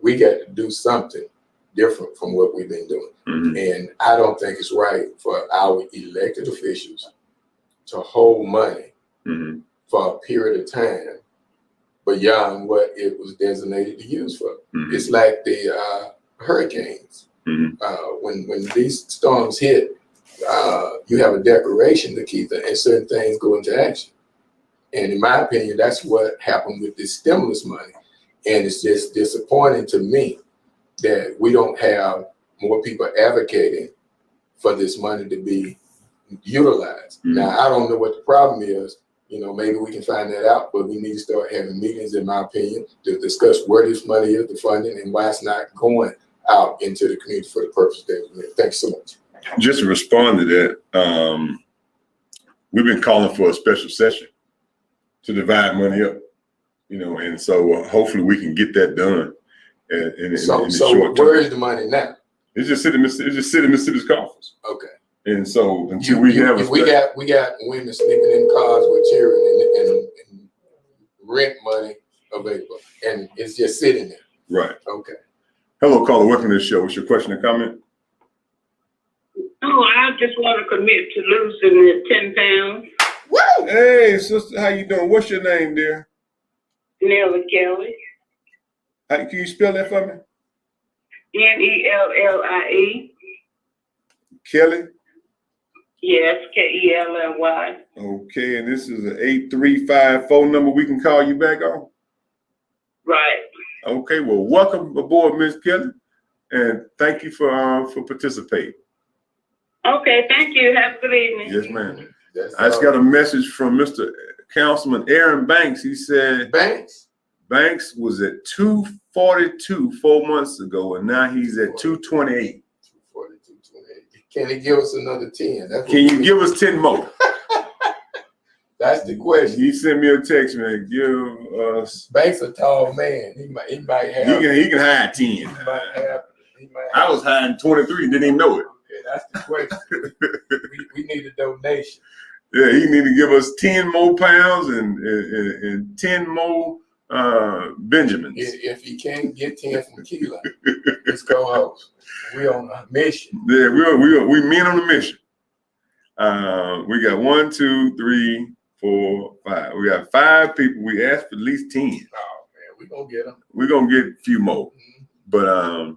we got to do something different from what we've been doing. Mm-hmm. And I don't think it's right for our elected officials to hold money for a period of time beyond what it was designated to use for. Mhm. It's like the hurricanes. Mhm. When these storms hit, you have a declaration, DeKeither, and certain things go into action. And in my opinion, that's what happened with this stimulus money. And it's just disappointing to me that we don't have more people advocating for this money to be utilized. Mhm. Now, I don't know what the problem is. You know, maybe we can find that out, but we need to start having meetings, in my opinion, to discuss where this money is, the funding, and why it's not going out into the community for the purpose that it's meant. Thanks so much. Just to respond to that, we've been calling for a special session to divide money up, and so hopefully we can get that done in the short term. Where is the money now? It's just sitting in Mississippi's coffers. Okay. And so until we have we got women sleeping in cars with children and rent money available, and it's just sitting there. Right. Okay. Hello, caller. Welcome to the show. What's your question or comment? Oh, I just want to commit to losing the 10 pounds. Woo! Hey, sister, how you doing? What's your name, dear? Nellie Kelly. Can you spell that for me? Nellie. Kelly. Yes, Kelly. Okay, and this is an 835 phone number we can call you back on. Right. Okay, well, welcome aboard, Miss Kelly, and thank you for participating. Okay, thank you. Have a good evening. Yes, ma'am. I just got a message from Mr. Councilman Aaron Banks. He said Banks was at 242 4 months ago, and now he's at 228. 242, can he give us another 10? Can you give us 10 more? That's the question. He sent me a text, man. Give us. Banks a tall man. He might have. He can hide 10. He might have. I was hiding 23 and didn't even know it. Okay, that's the question. we need a donation. Yeah, he need to give us 10 more pounds and 10 more Benjamins. If he can't get 10 from Keelan, his co-host, we on a mission. Yeah, we men on a mission. We got 1, 2, 3, 4, 5. We got 5 people. We asked for at least 10. Oh man, we're gonna get them. We're gonna get a few more. Mm-hmm.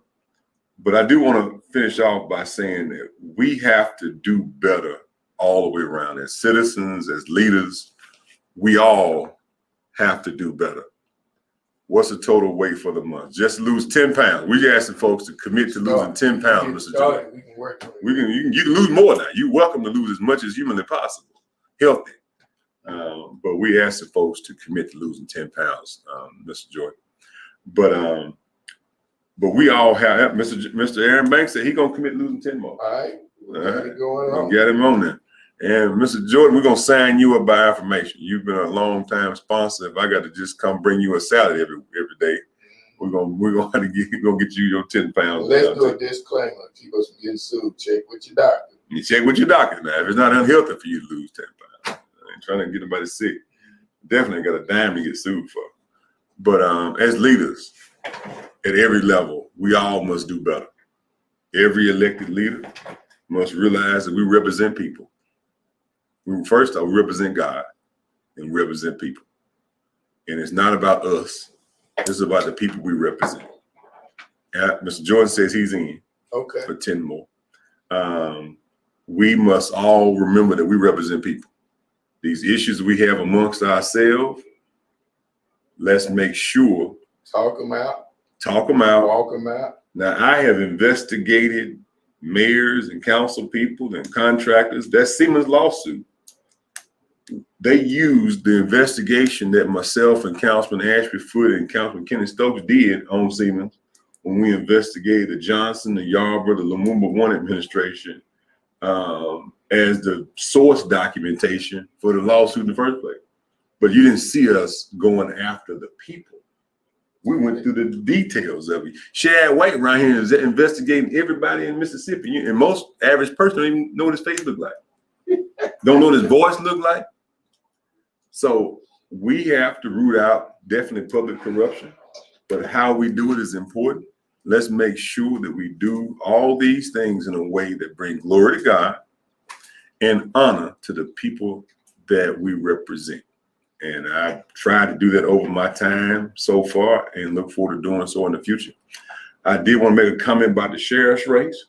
But I do want to finish off by saying that we have to do better all the way around. As citizens, as leaders, we all have to do better. What's the total weight for the month? Just lose 10 pounds. We're asking folks to commit to losing 10 pounds, Mr. Jordan. We can work on it. You can lose more now. You're welcome to lose as much as humanly possible, healthy. But we asking folks to commit to losing 10 pounds, Mr. Jordan. But we all have, Mr. Aaron Banks said he's going to commit to losing 10 more. All right. We got it going on. Get him on there. And Mr. Jordan, we're going to sign you up by affirmation. You've been a long time sponsor. If I got to just come bring you a salad every day, we're gonna get you your 10 pounds. Let's do a disclaimer. People getting sued. Check with your doctor. You check with your doctor now. If it's not unhealthy for you to lose 10 pounds, I ain't trying to get anybody sick. Definitely got a dime to get sued for. But as leaders at every level, we all must do better. Every elected leader must realize that we represent people. We represent God and we represent people. And it's not about us. It's about the people we represent. Mr. Jordan says he's in for 10 more. We must all remember that we represent people. These issues we have amongst ourselves, let's make sure. Talk them out. Talk them out. Walk them out. Now, I have investigated mayors and council people and contractors. That's Siemens lawsuit. They used the investigation that myself and Councilman Ashby Foote and Councilman Kenny Stokes did on Siemens when we investigated the Johnson, the Yarborough, the Lumumba One administration as the source documentation for the lawsuit in the first place. But you didn't see us going after the people. We went through the details of it. Shad White around here is investigating everybody in Mississippi, and most average person don't even know what his face look like. Don't know what his voice look like. So we have to root out definitely public corruption, but how we do it is important. Let's make sure that we do all these things in a way that bring glory to God and honor to the people that we represent. And I tried to do that over my time so far and look forward to doing so in the future. I did want to make a comment about the sheriff's race.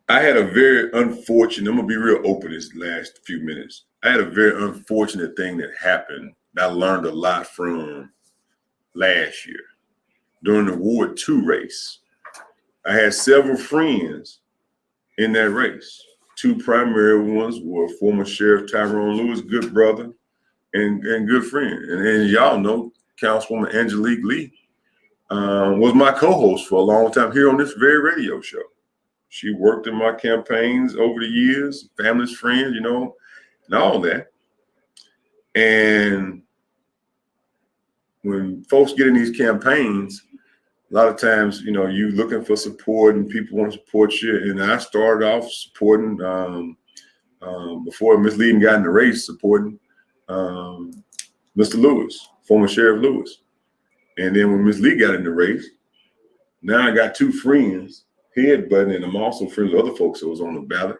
I had a very unfortunate, I'm going to be real open this last few minutes. I had a very unfortunate thing that happened that I learned a lot from last year. During the Ward 2 race, I had several friends in that race. Two primary ones were former Sheriff Tyrone Lewis, good brother and good friend. And y'all know Councilwoman Angelique Lee was my co-host for a long time here on this very radio show. She worked in my campaigns over the years, family's friends, you know, and all that. And when folks get in these campaigns, a lot of times, you know, you looking for support and people want to support you. And I started off supporting, before Ms. Lee got in the race, supporting Mr. Lewis, former Sheriff Lewis. And then when Ms. Lee got in the race, now I got two friends headbutting, and I'm also friends with other folks that was on the ballot.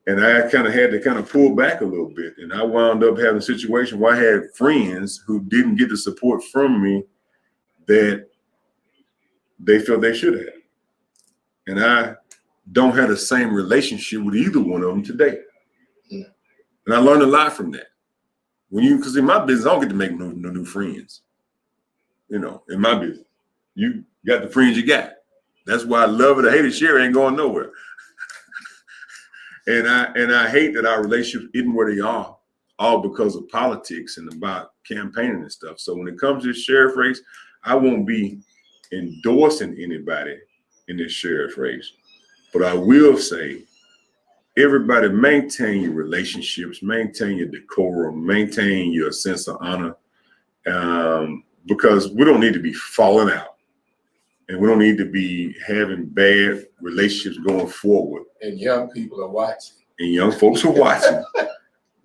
And I kind of had to pull back a little bit. And I wound up having a situation where I had friends who didn't get the support from me that they felt they should have. And I don't have the same relationship with either one of them today. Yeah. And I learned a lot from that. Because in my business, I don't get to make no new friends. You know, in my business, you got the friends you got. That's why I love it or hate it. Share ain't going nowhere. and I hate that our relationships isn't where they are, all because of politics and about campaigning and stuff. So when it comes to this sheriff race, I won't be endorsing anybody in this sheriff race. But I will say, everybody maintain your relationships, maintain your decorum, maintain your sense of honor, because we don't need to be falling out. And we don't need to be having bad relationships going forward. And young people are watching. And young folks are watching,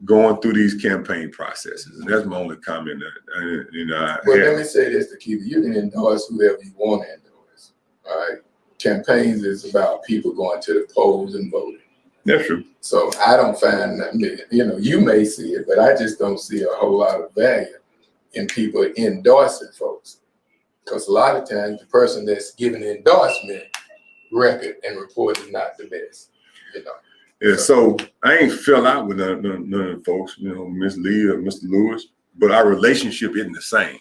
going through these campaign processes. And that's my only comment. Well, let me say this, DeKeither. You can endorse whoever you want to endorse. All right. Campaigns is about people going to the polls and voting. That's true. So I don't find, you know, you may see it, but I just don't see a whole lot of value in people endorsing folks. Because a lot of times the person that's giving the endorsement record and report is not the best, you know. Yeah, so I ain't fell out with none of the folks, you know, Ms. Lee or Mr. Lewis, but our relationship isn't the same.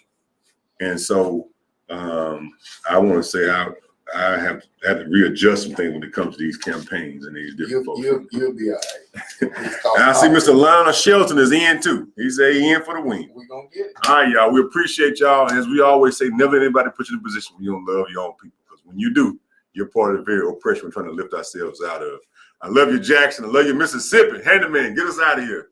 And so I want to say I have to readjust some things when it comes to these campaigns and these different folks. You'll be all right. And I see Mr. Lionel Shelton is in too. He said he in for the win. We're going to get it. All right, y'all. We appreciate y'all. As we always say, never let anybody put you in a position where you don't love your own people. Because when you do, you're part of the very oppression we're trying to lift ourselves out of. I love you, Jackson. I love you, Mississippi. Handyman, get us out of here.